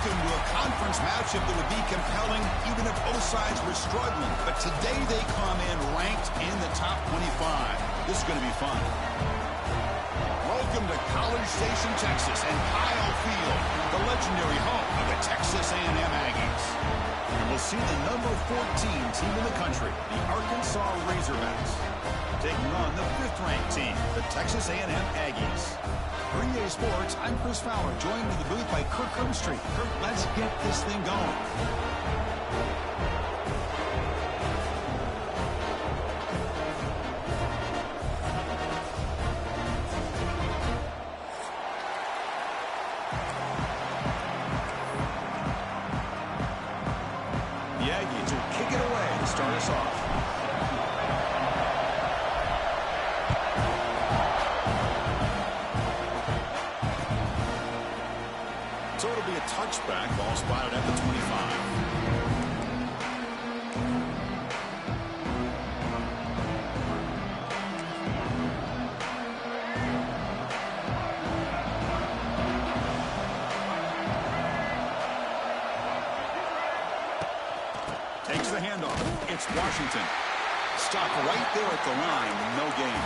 Welcome to a conference matchup that would be compelling even if both sides were struggling. But today they come in ranked in the top 25. This is going to be fun. Welcome to College Station, Texas, and Kyle Field, the legendary home of the Texas A&M Aggies. And we'll see the number 14 team in the country, the Arkansas Razorbacks, taking on the 5th-ranked team, the Texas A&M Aggies. For EA Sports, I'm Chris Fowler, joined in the booth by Kirk Herbstreit. Kirk, let's get this thing going. The Aggies will kick it away to start us off. So it'll be a touchback, ball spotted at the 25. Takes the handoff. It's Washington. Stopped right there at the line. No gain.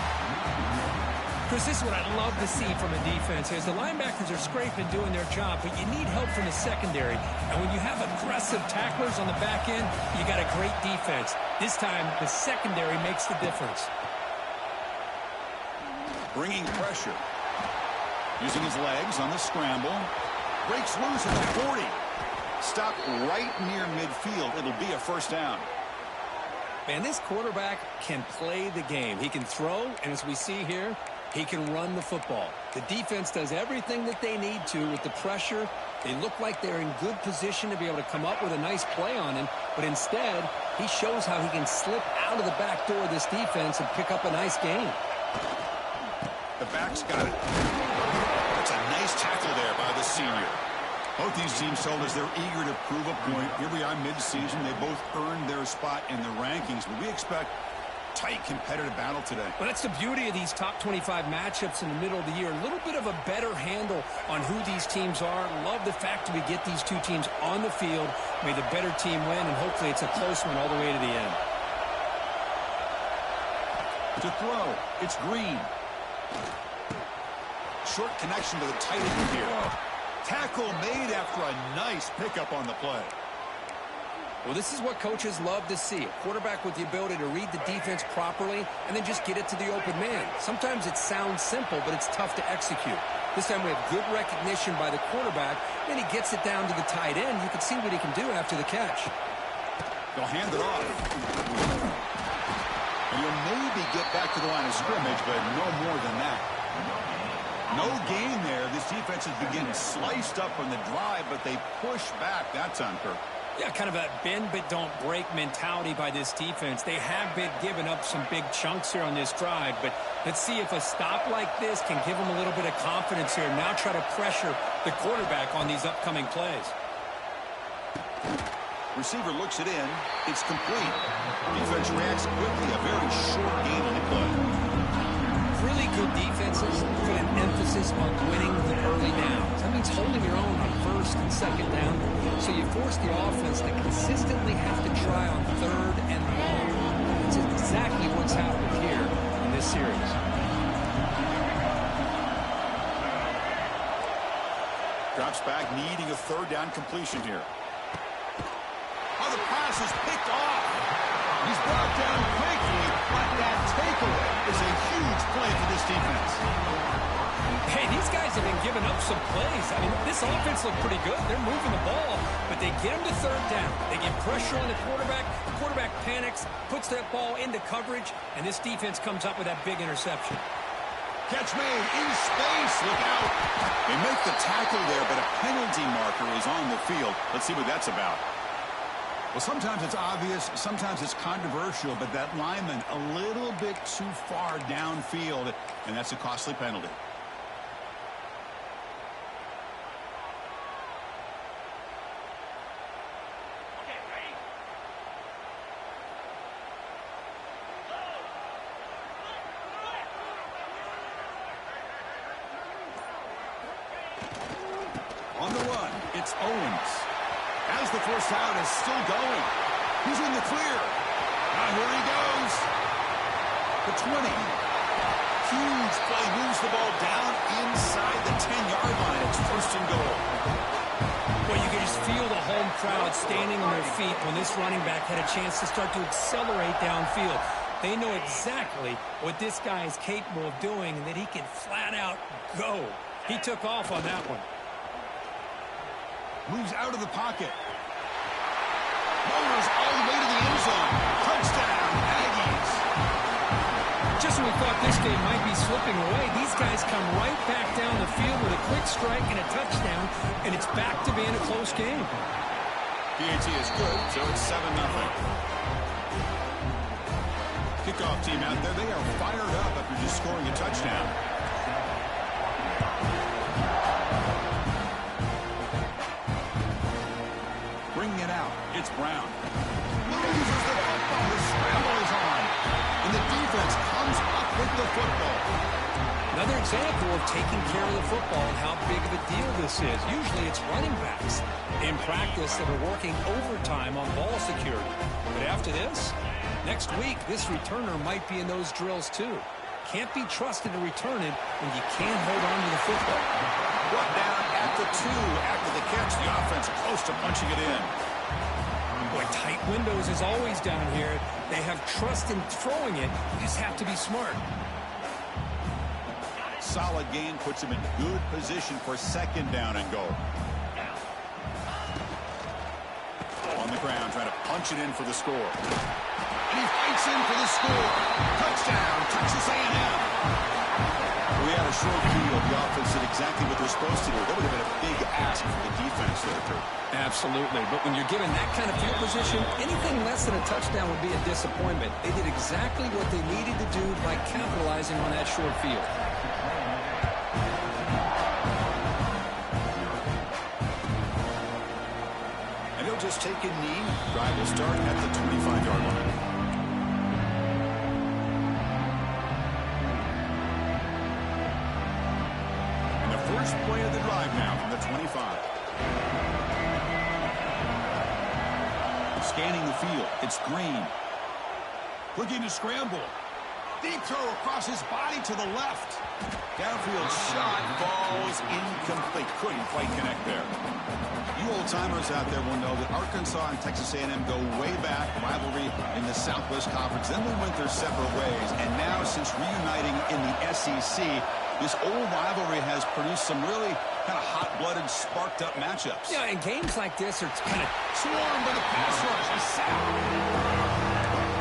Chris, this is what I love to see from a defense. As the linebackers are scraping, doing their job, but you need help from the secondary. And when you have aggressive tacklers on the back end, you got a great defense. This time, the secondary makes the difference. Bringing pressure. Using his legs on the scramble. Breaks loose at the 40. Stopped right near midfield. It'll be a first down. Man, this quarterback can play the game. He can throw, and as we see here, he can run the football. The defense does everything that they need to with the pressure. They look like they're in good position to be able to come up with a nice play on him, but instead, he shows how he can slip out of the back door of this defense and pick up a nice gain. The back's got it. That's a nice tackle there by the senior. Both these teams told us they're eager to prove a point. Here we are mid-season. They both earned their spot in the rankings, but we expect tight competitive battle today. Well, that's the beauty of these top 25 matchups in the middle of the year. A little bit of a better handle on who these teams are. Love the fact that we get these two teams on the field. May the better team win, and hopefully it's a close one all the way to the end. To throw, it's Green. Short connection to the tight end here. Tackle made after a nice pickup on the play. Well, this is what coaches love to see. A quarterback with the ability to read the defense properly and then just get it to the open man. Sometimes it sounds simple, but it's tough to execute. This time we have good recognition by the quarterback, and he gets it down to the tight end. You can see what he can do after the catch. They'll hand it off. And you'll maybe get back to the line of scrimmage, but no more than that. No gain there. This defense has been getting sliced up on the drive, but they push back that time, Kirk. Yeah, kind of a bend but don't break mentality by this defense. They have been giving up some big chunks here on this drive, but let's see if a stop like this can give them a little bit of confidence here. Now try to pressure the quarterback on these upcoming plays. Receiver looks it in. It's complete. Defense reacts quickly. A very short gain on the play. Really good defenses put an emphasis on winning the early downs. That means holding your own on first and second down. So you force the offense to consistently have to try on third and long. It's exactly what's happened here in this series. Drops back, needing a third down completion here. Oh, the pass is picked off. He's brought down quickly, but that takeaway is a huge play for this defense. Hey, these guys have been giving up some plays. I mean, this offense looked pretty good. They're moving the ball, but they get them to third down. They get pressure on the quarterback. The quarterback panics, puts that ball into coverage, and this defense comes up with that big interception. Catch made in space. Look out. They make the tackle there, but a penalty marker is on the field. Let's see what that's about. Well, sometimes it's obvious, sometimes it's controversial, but that lineman a little bit too far downfield, and that's a costly penalty. On the run, It's Owens. As the first down is still going. He's in the clear. Now here he goes. The 20. Huge play. Moves the ball down inside the 10-yard line. It's first and goal. Well, you can just feel the home crowd standing on their feet when this running back had a chance to start to accelerate downfield. They know exactly what this guy is capable of doing and that he can flat out go. He took off on that one. Moves out of the pocket. Motors all the way to the end zone. Touchdown, Aggies. Just when we thought this game might be slipping away, these guys come right back down the field with a quick strike and a touchdown, and it's back to being a close game. PAT is good, so it's 7-0. Kickoff team out there, they are fired up after just scoring a touchdown. Bringing it out, it's Brown. Loses the football, the scramble is on. And the defense comes up with the football. Another example of taking care of the football and how big of a deal this is. Usually it's running backs in practice that are working overtime on ball security. But after this, next week, this returner might be in those drills too. Can't be trusted to return it when you can't hold on to the football. Brought down at the 2 after the catch. The offense close to punching it in. Boy, tight windows is always down here. They have trust in throwing it. You just have to be smart. Solid gain puts him in good position for second down and goal. On the ground, trying to punch it in for the score. And he fights in for the score. Touchdown, Texas A&M. We had a short field. The offense did exactly what they're supposed to do. That would have been a big ask for the defense there, too. Absolutely. But when you're given that kind of field position, anything less than a touchdown would be a disappointment. They did exactly what they needed to do by capitalizing on that short field. And he'll just take a knee. Drive will start at the 25-yard line. First play of the drive now from the 25. Scanning the field. It's Green. Looking to scramble. Deep throw across his body to the left. Downfield shot falls incomplete. Couldn't quite connect there. You old-timers out there will know that Arkansas and Texas A&M go way back. Rivalry in the Southwest Conference. Then they went their separate ways. And now, since reuniting in the SEC, this old rivalry has produced some really kind of hot-blooded, sparked-up matchups. Yeah, and games like this are kind of swarmed by the pass rush. He's sacked.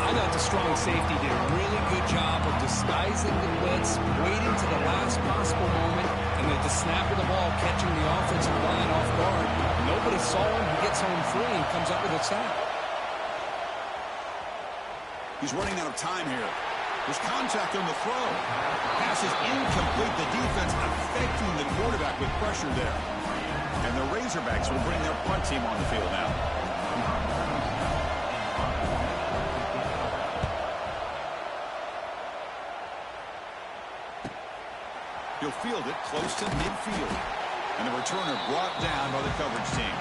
I thought the strong safety did a really good job of disguising the blitz, waiting to the last possible moment, and at the snap of the ball, catching the offensive line off guard. Nobody saw him. He gets home free and comes up with a sack. He's running out of time here. There's contact on the throw. Pass is incomplete. The defense affecting the quarterback with pressure there. And the Razorbacks will bring their punt team on the field now. He'll field it close to midfield. And the returner brought down by the coverage team.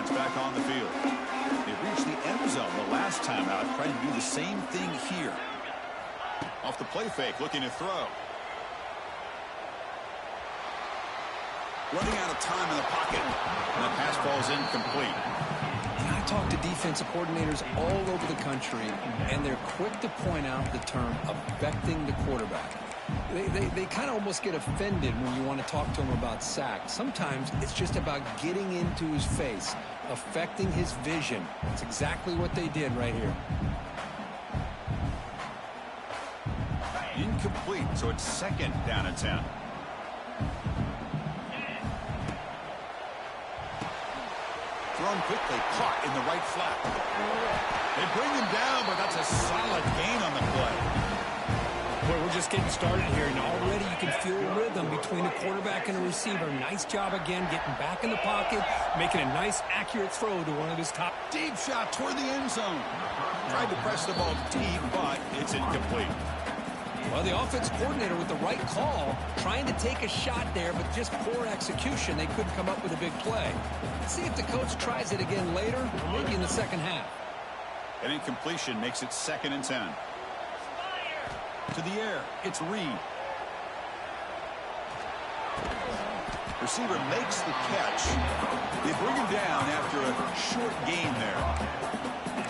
Back on the field. They reached the end zone the last time out, trying to do the same thing here. Off the play fake, looking to throw. Running out of time in the pocket, and the pass falls incomplete. And I talk to defensive coordinators all over the country, and they're quick to point out the term affecting the quarterback. They kind of almost get offended when you want to talk to them about sacks. Sometimes it's just about getting into his face, affecting his vision. That's exactly what they did right here. Incomplete, so it's second down and 10. Thrown quickly, caught in the right flat. They bring him down, but that's a solid gain on the play. Well, we're just getting started here, and already you can feel a rhythm between the quarterback and the receiver. Nice job again getting back in the pocket, making a nice, accurate throw to one of his top. Deep shot toward the end zone. Tried to press the ball deep, but it's incomplete. Well, the offense coordinator with the right call, trying to take a shot there, but just poor execution. They couldn't come up with a big play. Let's see if the coach tries it again later, or maybe in the second half. An incompletion makes it 2nd and 10. To the air, it's Reed. Receiver makes the catch. They bring him down after a short gain there.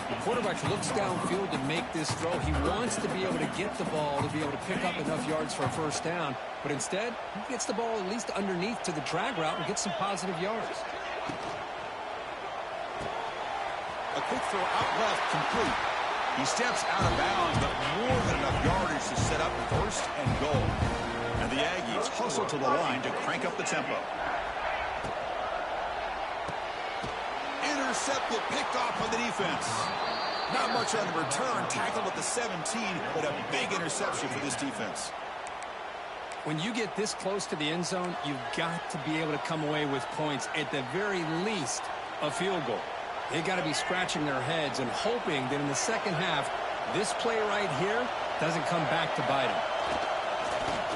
The quarterback looks downfield to make this throw. He wants to be able to get the ball to be able to pick up enough yards for a first down. But instead, he gets the ball at least underneath to the drag route and gets some positive yards. A quick throw out left, complete. He steps out of bounds, but more than enough yardage to set up 1st and goal. And the Aggies hustle to the line to crank up the tempo. Intercepted, picked off by the defense. Not much on the return, tackled at the 17, but a big interception for this defense. When you get this close to the end zone, you've got to be able to come away with points, at the very least a field goal. They've got to be scratching their heads and hoping that in the second half, this play right here doesn't come back to bite them.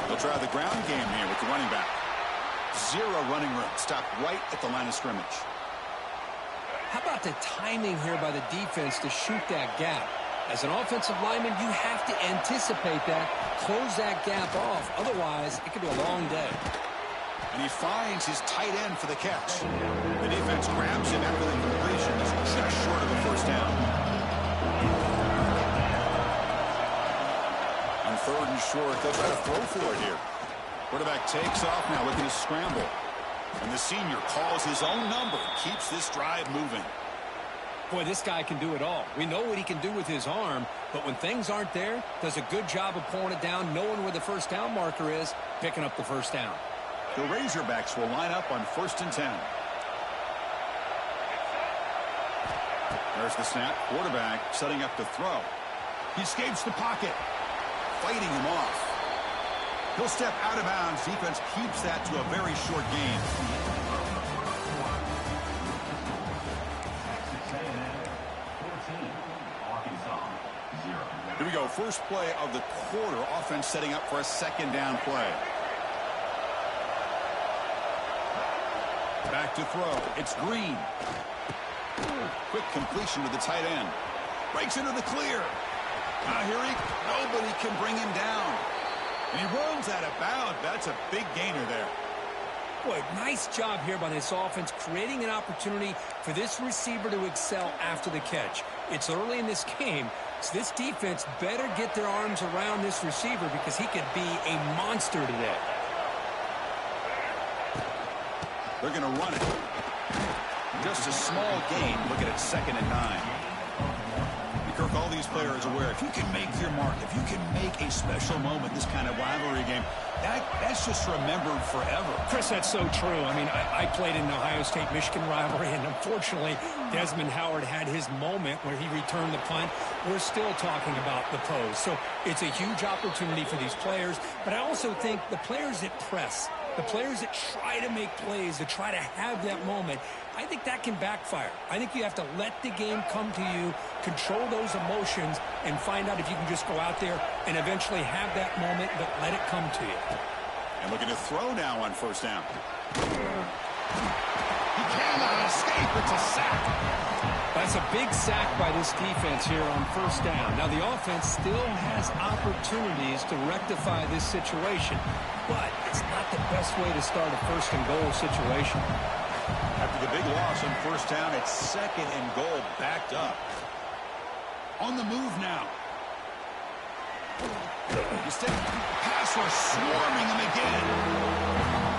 They'll try the ground game here with the running back. 0 running room. Stopped right at the line of scrimmage. How about the timing here by the defense to shoot that gap? As an offensive lineman, you have to anticipate that, close that gap off. Otherwise, it could be a long day. And he finds his tight end for the catch. The defense grabs him after the completion. He's just short of the first down. On 3rd and short, they'll try to throw for it here. Quarterback takes off now looking to scramble. And the senior calls his own number and keeps this drive moving. Boy, this guy can do it all. We know what he can do with his arm, but when things aren't there, does a good job of pulling it down, knowing where the first down marker is, picking up the first down. The Razorbacks will line up on 1st and 10. There's the snap. Quarterback setting up to throw. He escapes the pocket, fighting him off. He'll step out of bounds. Defense keeps that to a very short gain. Here we go. First play of the quarter. Offense setting up for a 2nd down play. Back to throw. It's Green. Quick completion to the tight end. Breaks into the clear. Nobody can bring him down. And he runs out of bounds. That's a big gainer there. Boy, nice job here by this offense, creating an opportunity for this receiver to excel after the catch. It's early in this game, so this defense better get their arms around this receiver because he could be a monster today. They're going to run it. Just a small gain. Looking at 2nd and 9. Kirk, all these players are aware, if you can make your mark, if you can make a special moment, this kind of rivalry game, that's just remembered forever. Chris, that's so true. I mean, I played in the Ohio State-Michigan rivalry, and unfortunately, Desmond Howard had his moment where he returned the punt. We're still talking about the pose. So it's a huge opportunity for these players, but I also think the players that press, the players that try to make plays, that try to have that moment, I think that can backfire. I think you have to let the game come to you, control those emotions, and find out if you can just go out there and eventually have that moment, but let it come to you. And looking to throw now on 1st down. He cannot escape. It's a sack. That's a big sack by this defense here on 1st down. Now, the offense still has opportunities to rectify this situation, but it's not the best way to start a 1st and goal situation. After the big loss on 1st down, it's 2nd and goal, backed up. On the move now. Instead, pass rush swarming him again.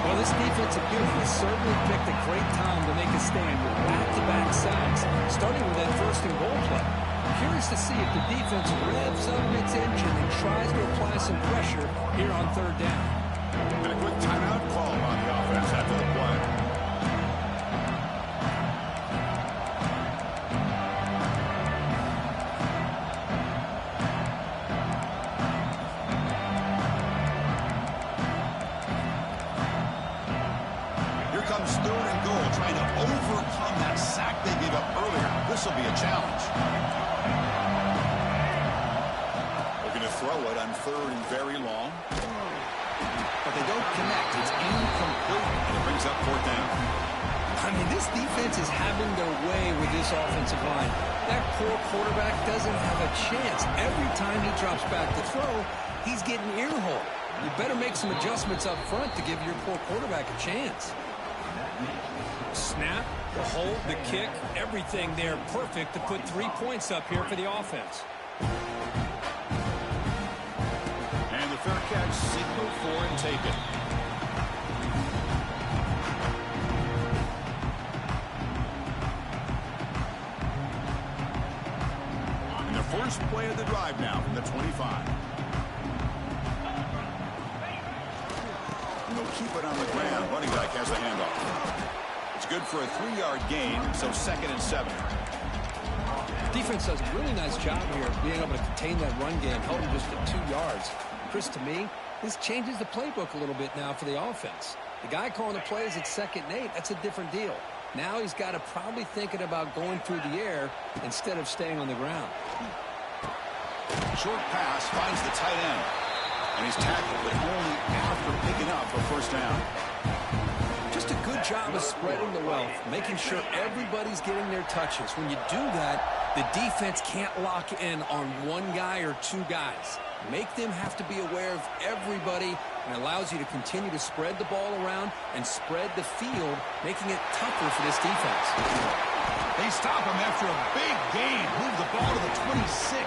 Well, this defensive unit has certainly picked a great time to make a stand with back-to-back sacks, starting with that 1st and goal play. I'm curious to see if the defense revs up its engine and tries to apply some pressure here on 3rd down. And a quick timeout call on the offense after the play. be a challenge. Looking to throw it on 3rd and very long. But they don't connect. It's incomplete. And it brings up 4th down. I mean, this defense is having their way with this offensive line. That poor quarterback doesn't have a chance. Every time he drops back to throw, he's getting ear-hole. You better make some adjustments up front to give your poor quarterback a chance. Snap, the hold, the kick, everything there perfect to put 3 points up here for the offense. And the fair catch, signal for and taken. And the first play of the drive now from the 25. And they'll keep it on the ground. Running back has the handoff. It's good for a 3-yard gain, so 2nd and 7. Defense does a really nice job here being able to contain that run game, held him just at 2 yards. Chris, to me, this changes the playbook a little bit now for the offense. The guy calling the plays at 2nd and 8, that's a different deal. Now he's got to probably thinking about going through the air instead of staying on the ground. Short pass finds the tight end. And he's tackled, but only after picking up a 1st down. Just a good job of spreading the wealth, making sure everybody's getting their touches. When you do that, the defense can't lock in on one guy or 2 guys. Make them have to be aware of everybody, and allows you to continue to spread the ball around and spread the field, making it tougher for this defense. They stop him after a big gain. Move the ball to the 26.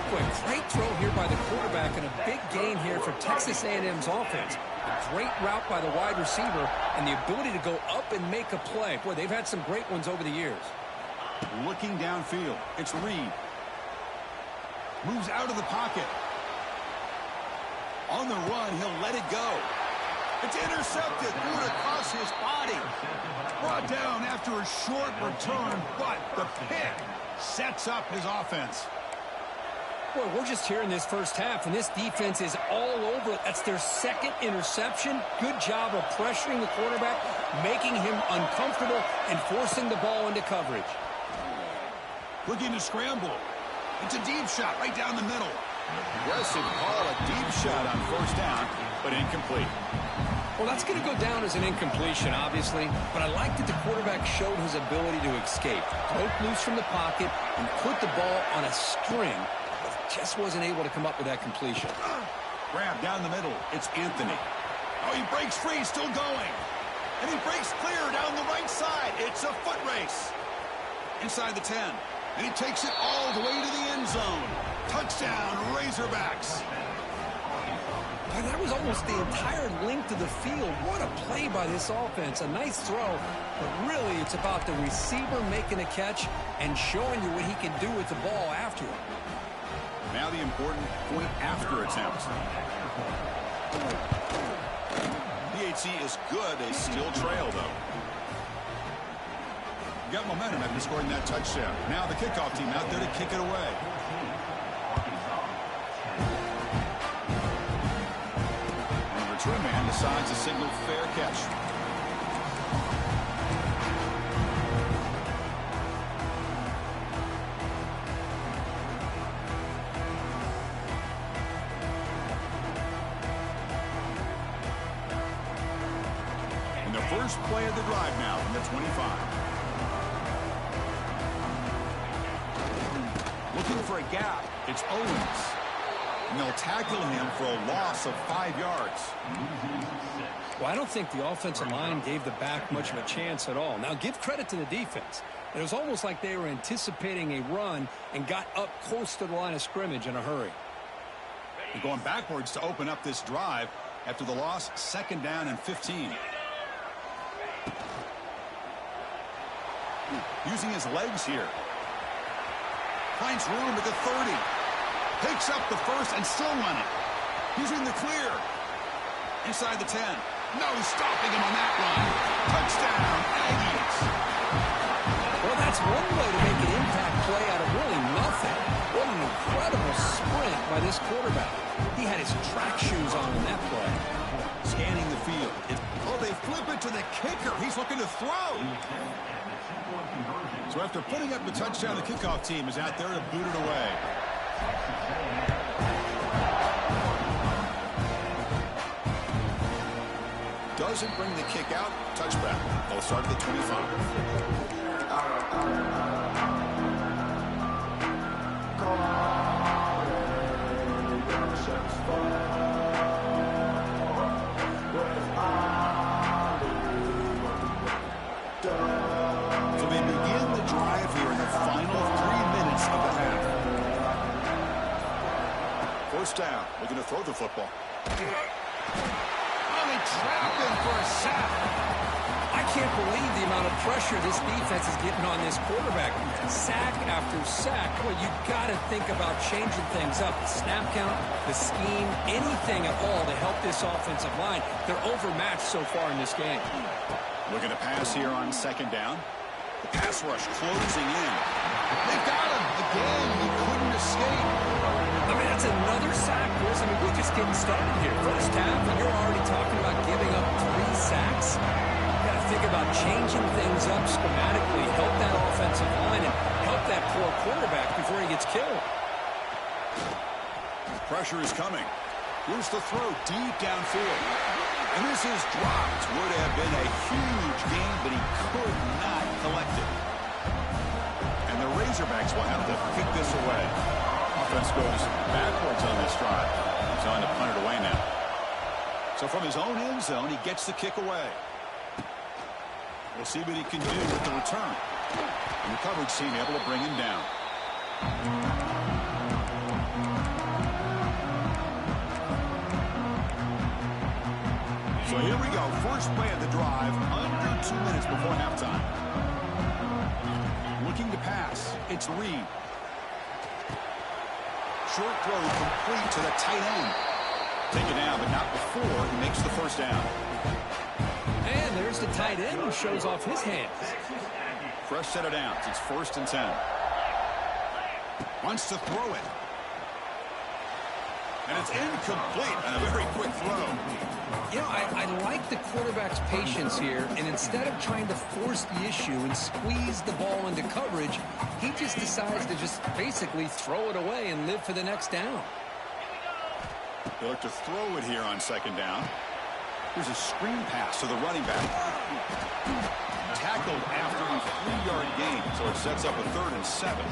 Boy, great throw here by the quarterback and a big gain here for Texas A&M's offense. A great route by the wide receiver and the ability to go up and make a play. Boy, they've had some great ones over the years. Looking downfield, it's Reed. Moves out of the pocket. On the run, he'll let it go. It's intercepted. Threw it across his body. Brought down after a short return, but the pick sets up his offense. Boy, we're just here in this first half, and this defense is all over it. That's their 2nd interception. Good job of pressuring the quarterback, making him uncomfortable, and forcing the ball into coverage. Looking to scramble. It's a deep shot right down the middle. Aggressive call, a deep shot on 1st down, but incomplete. Well, that's going to go down as an incompletion, obviously, but I like that the quarterback showed his ability to escape. Broke loose from the pocket and put the ball on a string. Just wasn't able to come up with that completion. Grab down the middle. It's Anthony. Oh, he breaks free, still going. And he breaks clear down the right side. It's a foot race. Inside the 10. And he takes it all the way to the end zone. Touchdown, Razorbacks. Boy, that was almost the entire length of the field. What a play by this offense. A nice throw, but really it's about the receiver making a catch and showing you what he can do with the ball after it. Now the important point after attempt. PHC is good. They still trail, though. Got momentum after scoring that touchdown. Now the kickoff team out there to kick it away. And the return man decides to signal fair catch. First play of the drive now from the 25. Looking for a gap. It's Owens. And they'll tackle him for a loss of 5 yards. Well, I don't think the offensive line gave the back much of a chance at all. Now, give credit to the defense. It was almost like they were anticipating a run and got up close to the line of scrimmage in a hurry. They're going backwards to open up this drive after the loss, 2nd down and 15. Using his legs here. Finds room at the 30. Picks up the first and still running. Using the clear. Inside the 10. No stopping him on that run. Touchdown, Aggies. Well, that's one way to make an impact play out of really nothing. What an incredible sprint by this quarterback. He had his track shoes on in that play. Scanning the field. Oh, they flip it to the kicker. He's looking to throw. So after putting up the touchdown, the kickoff team is out there to boot it away. Doesn't bring the kick out. Touchback. They'll start at the 25. So they begin the drive here in the final 3 minutes of the half. First down. Looking to throw the football. Trapped him for a sack. I can't believe the amount of pressure this defense is getting on this quarterback. Sack after sack. Well, you got to think about changing things up. The snap count, the scheme, anything at all to help this offensive line. They're overmatched so far in this game. Looking to pass here on second down. The pass rush closing in. They got him again. He couldn't escape. I mean, that's another sack, Chris. I mean, we're just getting started here. First half, and you're already talking about giving up 3 sacks. You got to think about changing things up schematically, help that offensive line, and help that poor quarterback before he gets killed. Pressure is coming. Here's the throw deep downfield. And this is dropped. Would have been a huge gain, but he could not collect it. And the Razorbacks will have to kick this away. Offense goes backwards on this drive. He's on to punt it away now. So from his own end zone, he gets the kick away. We'll see what he can do with the return. And the coverage team able to bring him down. So here we go. First play of the drive, under 2 minutes before halftime. Looking to pass. It's Reed. Short throw complete to the tight end. Taken down, but not before he makes the first down. And there's the tight end who shows off his hands. Fresh set of downs. It's 1st and 10. Wants to throw it. And it's incomplete and a very quick throw. You know, I like the quarterback's patience here, and instead of trying to force the issue and squeeze the ball into coverage, he just decides to just basically throw it away and live for the next down. They look to throw it here on second down. Here's a screen pass to the running back. Tackled after a 3-yard gain, so it sets up a 3rd and 7.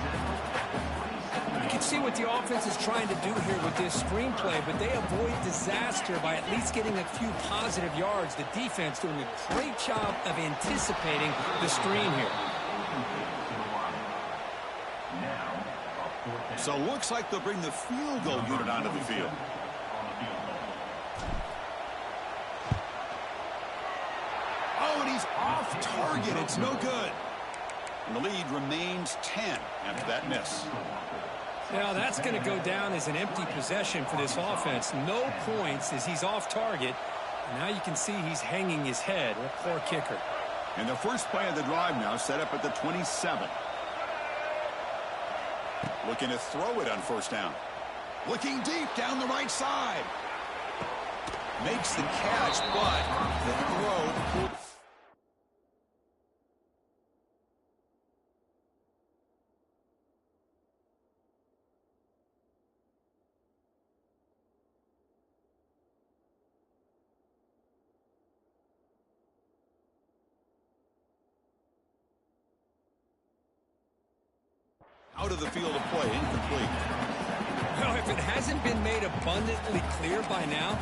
You can see what the offense is trying to do here with this screenplay, but they avoid disaster by at least getting a few positive yards. The defense doing a great job of anticipating the screen here. So looks like they'll bring the field goal unit onto the field. Oh, and he's off target. It's no good. And the lead remains 10 after that miss. Now that's going to go down as an empty possession for this offense. No points as he's off target. And now you can see he's hanging his head. What a poor kicker. And the first play of the drive now set up at the 27. Looking to throw it on first down. Looking deep down the right side. Makes the catch, but the throw. Out of the field of play, incomplete. Well, if it hasn't been made abundantly clear by now,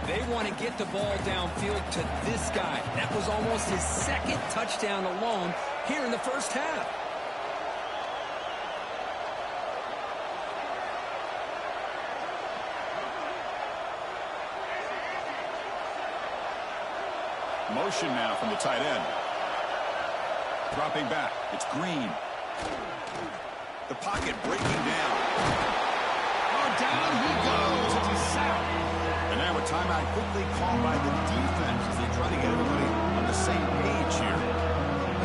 they want to get the ball downfield to this guy. That was almost his 2nd touchdown alone here in the first half. Motion now from the tight end. Dropping back. It's Green. The pocket breaking down. Oh, down he goes. It's a sack. And now a timeout quickly called by the defense as they try to get everybody on the same page here.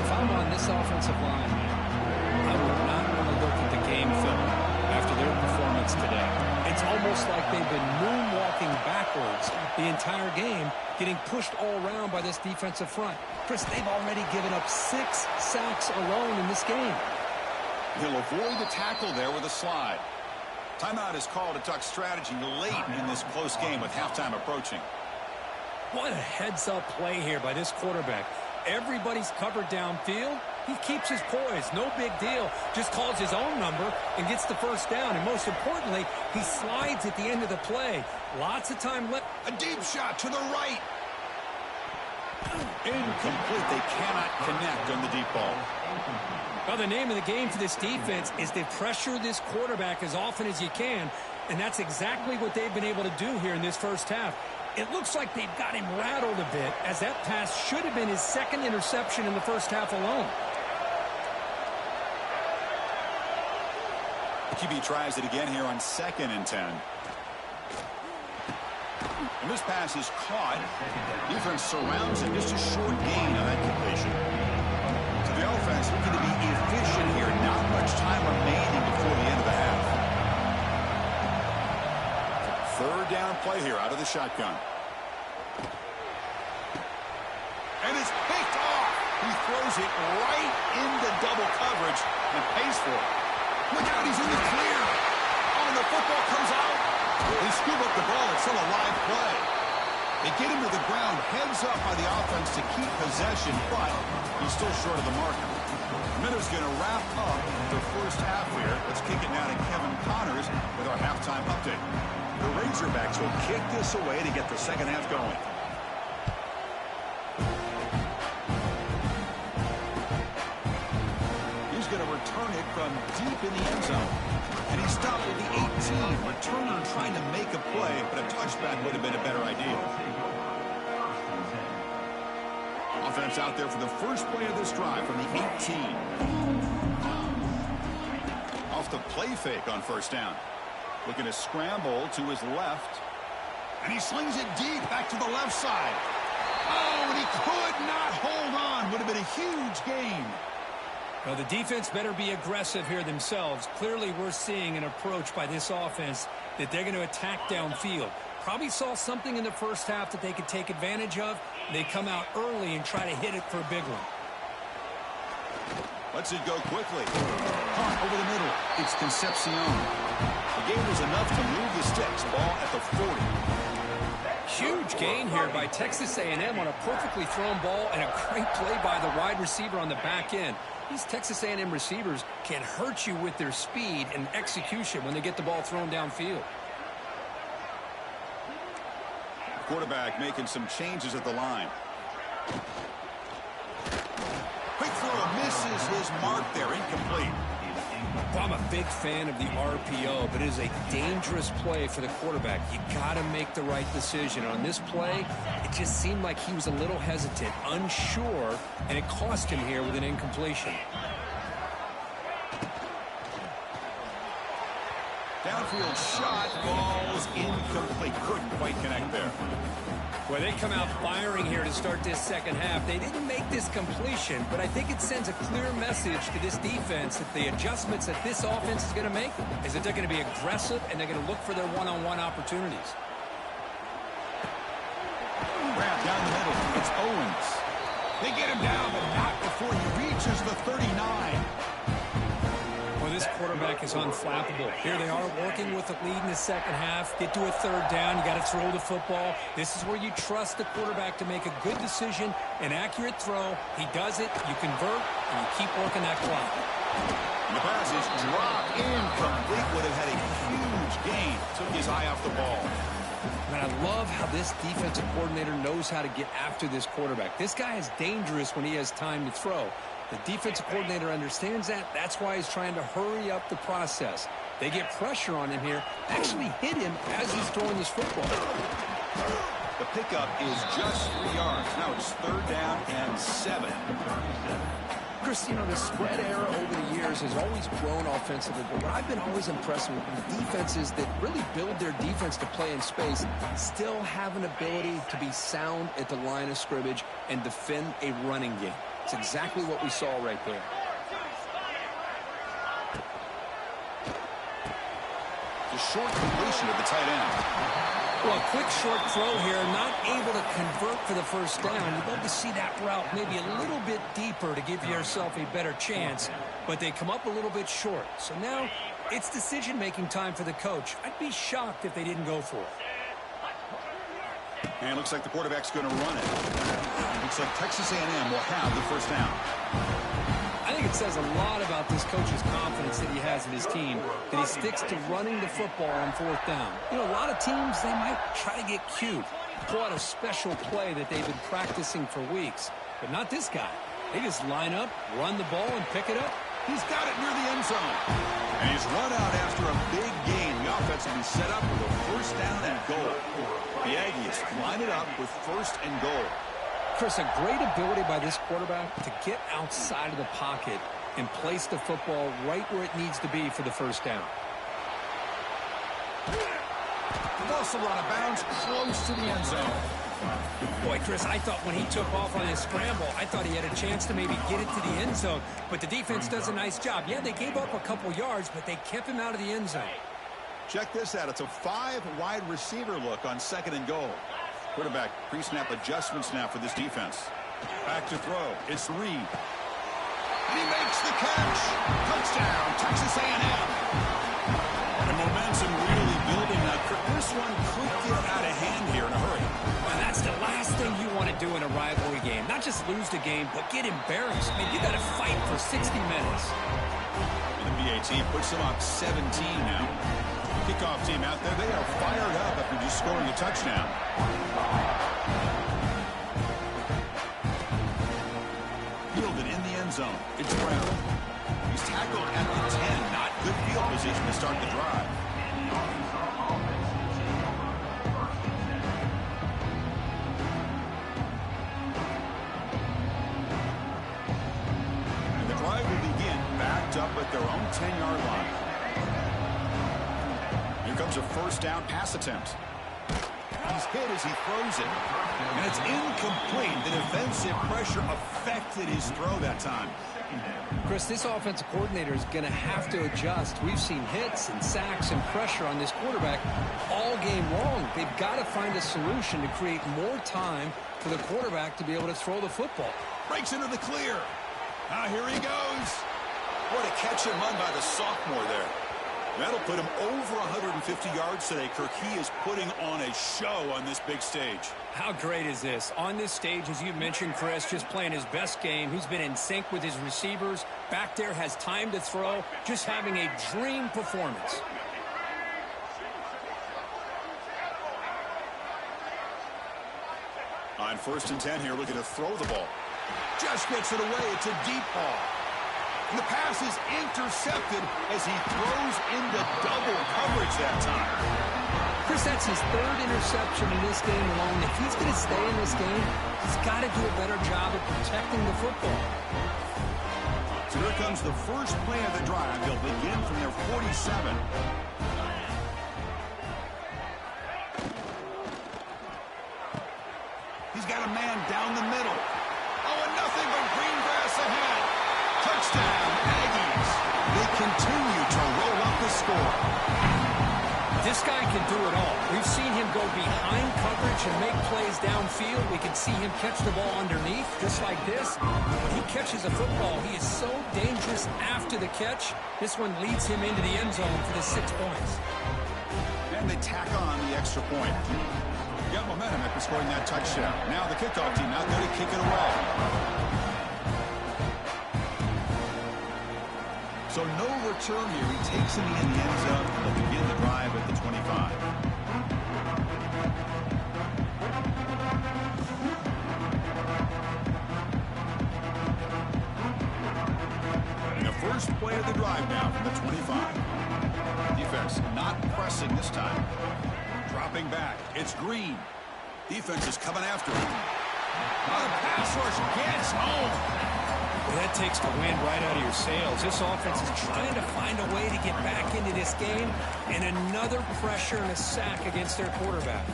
If I'm on this offensive line, I would not want to look at the game film after their performance today. It's almost like they've been moonwalking backwards the entire game, getting pushed all around by this defensive front. Chris, they've already given up 6 sacks alone in this game. He'll avoid the tackle there with a slide. Timeout is called to talk strategy late in this close game with halftime approaching. What a heads-up play here by this quarterback. Everybody's covered downfield. He keeps his poise. No big deal. Just calls his own number and gets the first down. And most importantly, he slides at the end of the play. Lots of time left. A deep shot to the right. Incomplete. They cannot connect on the deep ball. Well, the name of the game for this defense is to pressure this quarterback as often as you can. And that's exactly what they've been able to do here in this first half. It looks like they've got him rattled a bit, as that pass should have been his second interception in the first half alone. QB tries it again here on 2nd and 10. And this pass is caught. Defense surrounds him. Just a short gain on that completion. So the offense looking to be efficient here. Not much time remaining before the end of the half. 3rd down play here out of the shotgun. And it's picked off. He throws it right into double coverage and pays for it. Look out, he's in the clear. Oh, and the football comes out. They scoop up the ball. It's still a live play. They get him to the ground, heads up by the offense to keep possession, but he's still short of the mark. Miller's going to wrap up the first half here. Let's kick it now to Kevin Connors with our halftime update. The Razorbacks will kick this away to get the second half going. He's going to return it from deep in the end zone. And he stopped at the 18. Returner trying to make a play, but a touchback would have been a better idea. Offense out there for the first play of this drive from the 18. Off the play fake on 1st down. Looking to scramble to his left. And he slings it deep back to the left side. Oh, and he could not hold on. Would have been a huge gain. Well, the defense better be aggressive here themselves. Clearly, we're seeing an approach by this offense that they're going to attack downfield. Probably saw something in the first half that they could take advantage of. They come out early and try to hit it for a big one. Lets it go quickly. Caught over the middle. It's Concepcion. The gain was enough to move the sticks. Ball at the 40. Huge gain here by Texas A&M on a perfectly thrown ball and a great play by the wide receiver on the back end. These Texas A&M receivers can hurt you with their speed and execution when they get the ball thrown downfield. Quarterback making some changes at the line. Quick throw misses his mark there. Incomplete. Well, I'm a big fan of the RPO, but it is a dangerous play for the quarterback. You got to make the right decision. On this play, it just seemed like he was a little hesitant, unsure, and it cost him here with an incompletion. Downfield shot, ball's incomplete. Couldn't quite connect there. Well, they come out firing here to start this second half. They didn't make this completion, but I think it sends a clear message to this defense that the adjustments that this offense is going to make is that they're going to be aggressive and they're going to look for their one-on-one opportunities. Grab down the middle. It's Owens. They get him down, but not before he reaches the 39. Well, this quarterback is unflappable. Here they are working with the lead in the second half. Get to a 3rd down. You got to throw the football. This is where you trust the quarterback to make a good decision, an accurate throw. He does it. You convert, and you keep working that clock. And the pass is dropped. Incomplete. Would have had a huge gain. Took his eye off the ball. And I love how this defensive coordinator knows how to get after this quarterback. This guy is dangerous when he has time to throw. The defensive coordinator understands that. That's why he's trying to hurry up the process. They get pressure on him here, actually hit him as he's throwing this football. The pickup is just 3 yards. Now it's 3rd down and 7. Chris, you know, the spread era over the years has always grown offensively, but what I've been always impressed with is defenses that really build their defense to play in space still have an ability to be sound at the line of scrimmage and defend a running game. It's exactly what we saw right there. The short completion of the tight end. Well, a quick short throw here, not able to convert for the first down. You'd love to see that route maybe a little bit deeper to give yourself a better chance, but they come up a little bit short. So now it's decision-making time for the coach. I'd be shocked if they didn't go for it. And it looks like the quarterback's going to run it. Looks like Texas A&M will have the first down. I think it says a lot about this coach's confidence that he has in his team, that he sticks to running the football on fourth down. You know, a lot of teams, they might try to get cute, pull out a special play that they've been practicing for weeks. But not this guy. They just line up, run the ball, and pick it up. He's got it near the end zone. And he's run out after a big gain. The offense will be set up with a first down and goal. The Aggies line it up with first and goal. Chris, a great ability by this quarterback to get outside of the pocket and place the football right where it needs to be for the first down. Also run out of bounds close to the end zone. Boy, Chris, I thought when he took off on his scramble, I thought he had a chance to maybe get it to the end zone. But the defense does a nice job. Yeah, they gave up a couple yards, but they kept him out of the end zone. Check this out. It's a 5-wide receiver look on second and goal. Quarterback pre-snap adjustment snap for this defense. Back to throw. It's Reed. And he makes the catch. Touchdown, Texas A&M. And momentum really building now. This one could get out of hand here in a hurry. Well, that's the last thing you want to do in a rivalry game. Not just lose the game, but get embarrassed. I mean, you got to fight for 60 minutes. And the BAT puts them up 17 now. Kickoff team out there, they are fired up after just scoring a touchdown. Fielded in the end zone. It's Brown. He's tackled at the 10. Not good field position to start the drive. And the drive will begin backed up at their own 10-yard line. Here comes a first down pass attempt. He's hit as he throws it. And it's incomplete. The defensive pressure affected his throw that time. Chris, this offensive coordinator is going to have to adjust. We've seen hits and sacks and pressure on this quarterback all game long. They've got to find a solution to create more time for the quarterback to be able to throw the football. Breaks into the clear. Now here he goes. What a catch and run by the sophomore there. That'll put him over 150 yards today. Kirk, he is putting on a show on this big stage. How great is this? On this stage, as you mentioned, Chris, just playing his best game. He's been in sync with his receivers. Back there, has time to throw. Just having a dream performance. On 1st and 10 here, looking to throw the ball. Just gets it away. It's a deep ball. And the pass is intercepted as he throws into double coverage that time. Chris, that's his 3rd interception in this game alone. If he's going to stay in this game, he's got to do a better job of protecting the football. So here comes the first play of the drive. They'll begin from their 47. He's got a man down the middle. Oh, and nothing but green grass ahead. Touchdown, Aggies. They continue to roll up the score. This guy can do it all. We've seen him go behind coverage and make plays downfield. We can see him catch the ball underneath, just like this. When he catches a football, he is so dangerous after the catch. This one leads him into the end zone for the 6 points. And they tack on the extra point. Got momentum after scoring that touchdown. Now the kickoff team out there to kick it away. So no return here. He takes it in the end zone. They'll begin the drive at the 25. And the first play of the drive now from the 25. Defense not pressing this time. Dropping back. It's Green. Defense is coming after him. Now the pass rush gets home. That takes the wind right out of your sails. This offense is trying to find a way to get back into this game, and another pressure and a sack against their quarterback.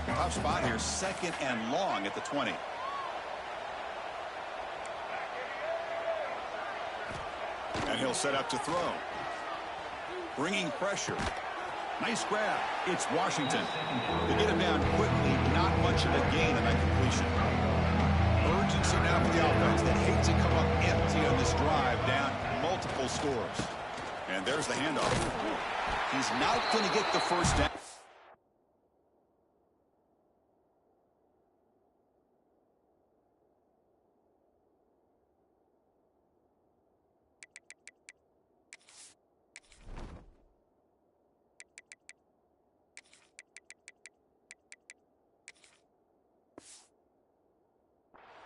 Tough spot here, 2nd and long at the 20. And he'll set up to throw. bringing pressure. Nice grab. It's Washington. They get him down quickly. Not much of a gain on that completion. Urgency now for the offense that hates to come up empty on this drive, down multiple scores. And there's the handoff. He's not going to get the first down.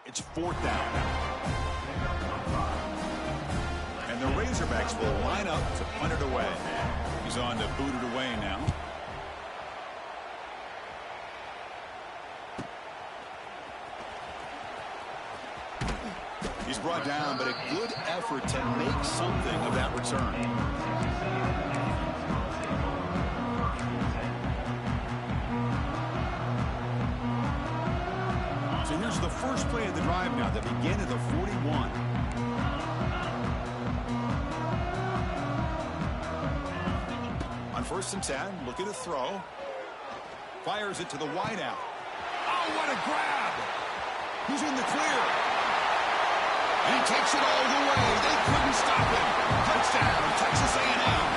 It's fourth down. And the Razorbacks will line up to punt it away. He's on to boot it away now. He's brought down, but a good effort to make something of that return. So here's the first play of the drive now, the begin of the 41. On 1st and 10, looking to throw. Fires it to the wideout. Oh, what a grab! He's in the clear. And he takes it all the way. They couldn't stop him. Touchdown, Texas A&M.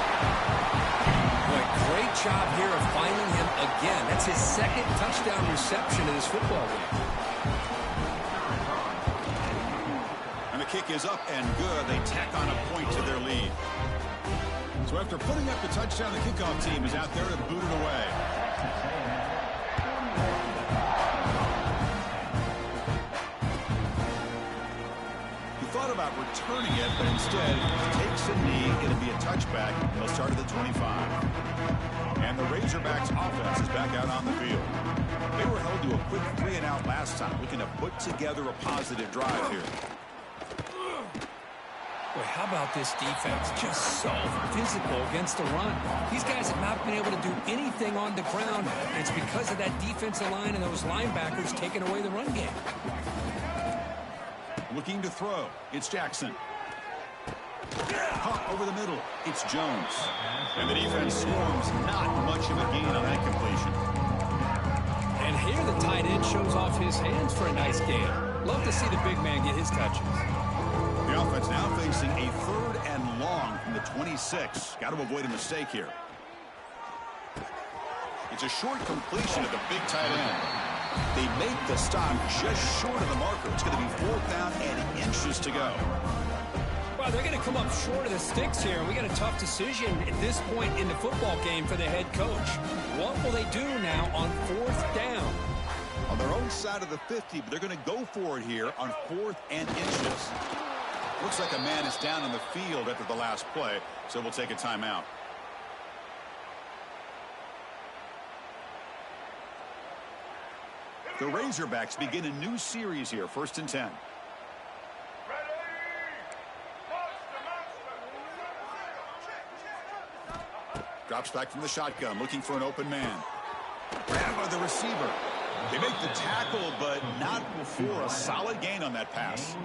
Boy, great job here of finding him again. That's his second touchdown reception in this football game. And the kick is up and good. They tack on a point to their lead. So after putting up the touchdown, the kickoff team is out there to boot it away. He thought about returning it, but instead takes a knee. It'll be a touchback. They'll start at the 25. And the Razorbacks offense is back out on the field. They were held to a quick 3-and-out last time, looking to put together a positive drive here. Boy, how about this defense? Just so physical against the run. These guys have not been able to do anything on the ground. It's because of that defensive line and those linebackers taking away the run game. Looking to throw. It's Jackson. Pump over the middle. It's Jones. And the defense swarms. Not much of a gain on that completion. And here the tight end shows off his hands for a nice gain. Love to see the big man get his touches. The offense now facing a 3rd and long from the 26. Got to avoid a mistake here. It's a short completion of the big tight end. They make the stop just short of the marker. It's going to be 4th down and inches to go. Well, they're going to come up short of the sticks here. We got a tough decision at this point in the football game for the head coach. What will they do now on 4th down? On their own side of the 50, but they're going to go for it here on 4th and inches. Looks like a man is down on the field after the last play, so we'll take a timeout. The Razorbacks begin a new series here, 1st and 10. Drops back from the shotgun, looking for an open man. Grab by the receiver. They make the tackle, but not before a solid gain on that pass.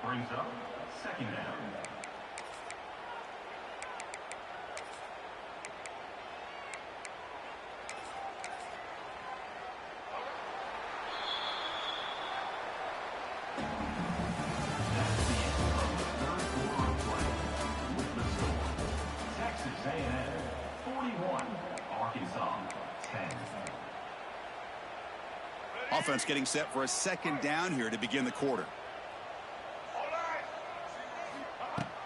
Brings up 2nd down. Texas A&M 41, Arkansas 10. Offense getting set for a 2nd down here to begin the quarter.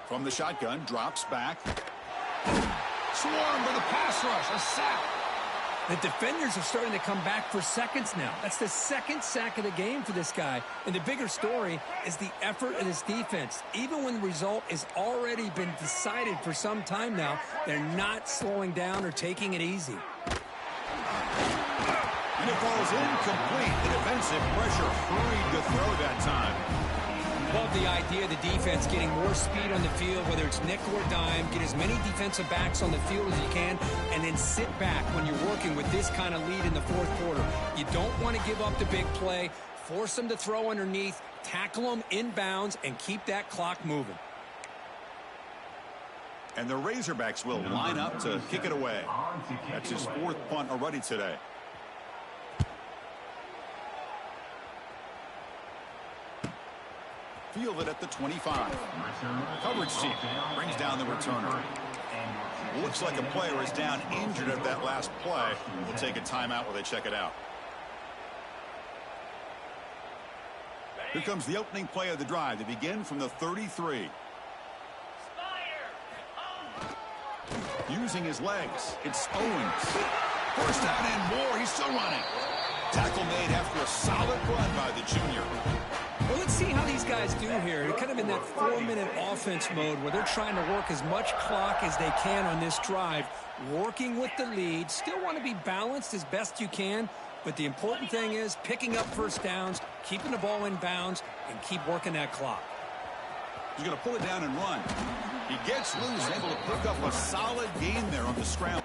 From the shotgun, drops back. Swarmed by the pass rush, a sack. The defenders are starting to come back for seconds now. That's the 2nd sack of the game for this guy. And the bigger story is the effort of this defense. Even when the result has already been decided for some time now, they're not slowing down or taking it easy. And it falls incomplete. The defensive pressure hurried to throw that time. Love the idea of the defense getting more speed on the field, whether it's nickel or dime. Get as many defensive backs on the field as you can, and then sit back when you're working with this kind of lead in the 4th quarter. You don't want to give up the big play. Force them to throw underneath, tackle them inbounds, and keep that clock moving. And the Razorbacks will line up to kick it away. That's his 4th punt already today. Fielded at the 25. Coverage team brings down the returner. Looks like a player is down injured at that last play. We'll take a timeout while they check it out. Here comes the opening play of the drive. They begin from the 33. Using his legs, it's Owens. First down and more. He's still running. Tackle made after a solid run by the junior. Well, let's see how these guys do here. They're kind of in that 4-minute offense mode where they're trying to work as much clock as they can on this drive, working with the lead. Still want to be balanced as best you can, but the important thing is picking up first downs, keeping the ball in bounds, and keep working that clock. He's going to pull it down and run. He gets loose, able to pick up a solid gain there on the scramble.